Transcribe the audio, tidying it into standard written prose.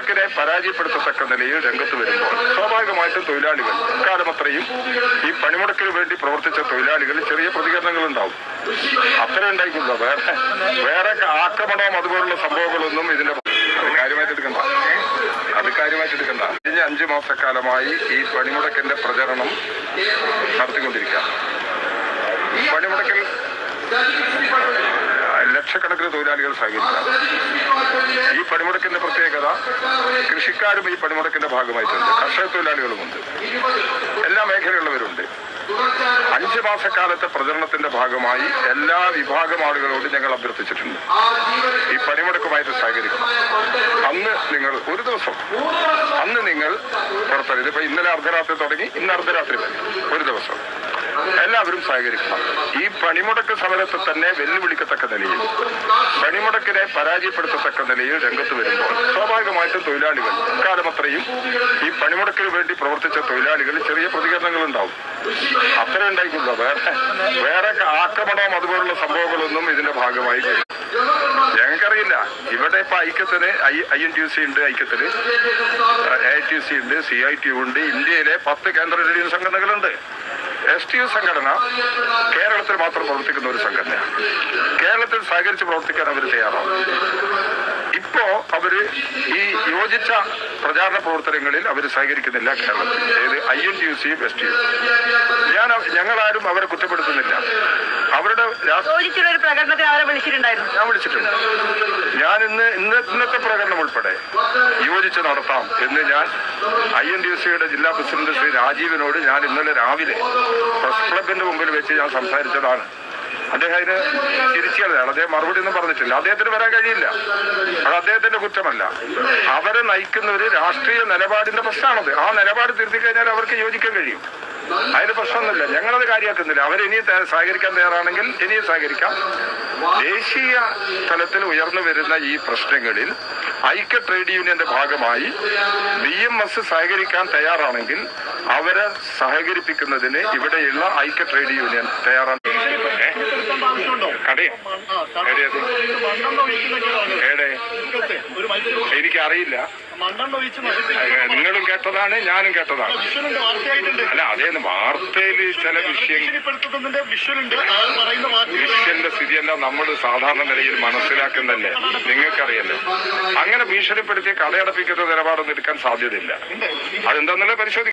പണിമുടക്കിനെ പരാജയപ്പെടുത്തത്തക്ക നിലയിൽ രംഗത്ത് വരുമ്പോൾ സ്വാഭാവികമായിട്ടും തൊഴിലാളികൾ കാലമത്രയും ഈ പണിമുടക്കിന് വേണ്ടി പ്രവർത്തിച്ച തൊഴിലാളികൾ ചെറിയ പ്രതികരണങ്ങൾ ഉണ്ടാവും. അത്ര ഉണ്ടായിക്കുള്ളൂ. വേറെ ആക്രമണവും അതുപോലുള്ള സംഭവങ്ങളൊന്നും ഇതിന്റെ കാര്യമായിട്ട് എടുക്കണ്ട. കഴിഞ്ഞ 5 മാസക്കാലമായി ഈ പണിമുടക്കിന്റെ പ്രചരണം നടത്തിക്കൊണ്ടിരിക്കുക. പണിമുടക്കിൽ ലക്ഷക്കണക്കിന് തൊഴിലാളികൾ സഹകരിക്കാം. ഈ പണിമുടക്കിന്റെ പ്രത്യേകത, കൃഷിക്കാരും ഈ പണിമുടക്കിന്റെ ഭാഗമായിട്ടുണ്ട്, കർഷക തൊഴിലാളികളുമുണ്ട്, എല്ലാ മേഖലയുള്ളവരുണ്ട്. 5 മാസക്കാലത്തെ പ്രചരണത്തിന്റെ ഭാഗമായി എല്ലാ വിഭാഗം ആളുകളോടും ഞങ്ങൾ അഭ്യർത്ഥിച്ചിട്ടുണ്ട്, ഈ പണിമുടക്കുമായിട്ട് സഹകരിക്കണം. അന്ന് നിങ്ങൾ ഒരു ദിവസം നിങ്ങൾ പുറത്തിറങ്ങി, ഇപ്പൊ ഇന്നലെ അർദ്ധരാത്രി തുടങ്ങി, ഇന്ന് അർദ്ധരാത്രി വരെ ഒരു ദിവസം എല്ലാവരും സഹകരിക്കണം. ഈ പണിമുടക്ക് സമരത്തെ തന്നെ വെല്ലുവിളിക്കത്തക്ക നിലയിൽ, പണിമുടക്കിനെ പരാജയപ്പെടുത്തത്തക്ക നിലയിൽ രംഗത്ത് വരുമ്പോൾ സ്വാഭാവികമായിട്ടും തൊഴിലാളികൾ കാലമത്രയും ഈ പണിമുടക്കിന് വേണ്ടി പ്രവർത്തിച്ച തൊഴിലാളികൾ ചെറിയ പ്രതികരണങ്ങൾ ഉണ്ടാവും. അത്ര ഉണ്ടായിക്കുള്ളൂ. വേറെ ആക്രമണവും അതുപോലുള്ള സംഭവങ്ങളൊന്നും ഇതിന്റെ ഭാഗമായി ഞങ്ങൾക്കറിയില്ല. ഇവിടെ ഇപ്പൊ ഐക്യത്തിന് INTUC ഉണ്ട്, ഐക്യത്തിന് AITUC ഉണ്ട്, CITU ഉണ്ട്. ഇന്ത്യയിലെ 10 കേന്ദ്ര ട്രേഡ് സംഘടനകളുണ്ട്. STU സംഘടന കേരളത്തിൽ മാത്രം പ്രവർത്തിക്കുന്ന ഒരു സംഘടനയാണ്. കേരളത്തിൽ സഹകരിച്ച് പ്രവർത്തിക്കാൻ അവർ തയ്യാറാണ്. ഇപ്പോ അവര് ഈ യോജിച്ച പ്രചാരണ പ്രവർത്തനങ്ങളിൽ അവർ സഹകരിക്കുന്നില്ല കേരളത്തിൽ. ഏത് INTUCയും STU. ഞങ്ങളാരും അവരെ കുറ്റപ്പെടുത്തുന്നില്ല. അവരുടെ ഞാൻ വിളിച്ചിട്ടുണ്ട്. ഞാൻ ഇന്നത്തെ പ്രകടനം ഉൾപ്പെടെ യോജിച്ച് നടത്താം എന്ന് ഞാൻ INTUCയുടെ ജില്ലാ പ്രസിഡന്റ് ശ്രീ രാജീവിനോട് ഞാൻ ഇന്നലെ രാവിലെ പ്രസ് ക്ലബിന്റെ മുമ്പിൽ വെച്ച് ഞാൻ സംസാരിച്ചതാണ്. അദ്ദേഹം അതിന് തിരിച്ചറിയാണ്. അദ്ദേഹം മറുപടി ഒന്നും പറഞ്ഞിട്ടില്ല. അദ്ദേഹത്തിന് വരാൻ കഴിയില്ല. അത് അദ്ദേഹത്തിന്റെ കുറ്റമല്ല. അവരെ നയിക്കുന്ന ഒരു രാഷ്ട്രീയ നിലപാടിന്റെ പ്രശ്നമാണത്. ആ നിലപാട് തിരുത്തി കഴിഞ്ഞാൽ അവർക്ക് യോജിക്കാൻ കഴിയും. അതിന് പ്രശ്നമൊന്നുമില്ല. ഞങ്ങളത് കാര്യമാക്കുന്നില്ല. അവരിനിയും സഹകരിക്കാൻ തയ്യാറാണെങ്കിൽ ഇനിയും സഹകരിക്കാം. ദേശീയ തലത്തിൽ ഉയർന്നു വരുന്ന ഈ പ്രശ്നങ്ങളിൽ ഐക്യ ട്രേഡ് യൂണിയന്റെ ഭാഗമായി BMS സഹകരിക്കാൻ തയ്യാറാണെങ്കിൽ അവരെ സഹകരിപ്പിക്കുന്നതിന് ഇവിടെയുള്ള ഐക്യ ട്രേഡ് യൂണിയൻ തയ്യാറാണ്. എനിക്കറിയില്ല. നിങ്ങളും കേട്ടതാണ്, ഞാനും കേട്ടതാണ്. അല്ല, അതേന്ന് വാർത്തയിൽ ചില വിഷയന്റെ സ്ഥിതിയെല്ലാം നമ്മൾ സാധാരണ നിലയിൽ മനസ്സിലാക്കുന്നല്ലേ. നിങ്ങൾക്കറിയല്ലേ. അങ്ങനെ ഭീഷണിപ്പെടുത്തി കടയടപ്പിക്കുന്ന നിലപാടൊന്നും എടുക്കാൻ സാധ്യതയില്ല. അതെന്താന്നല്ലേ പരിശോധിക്കും.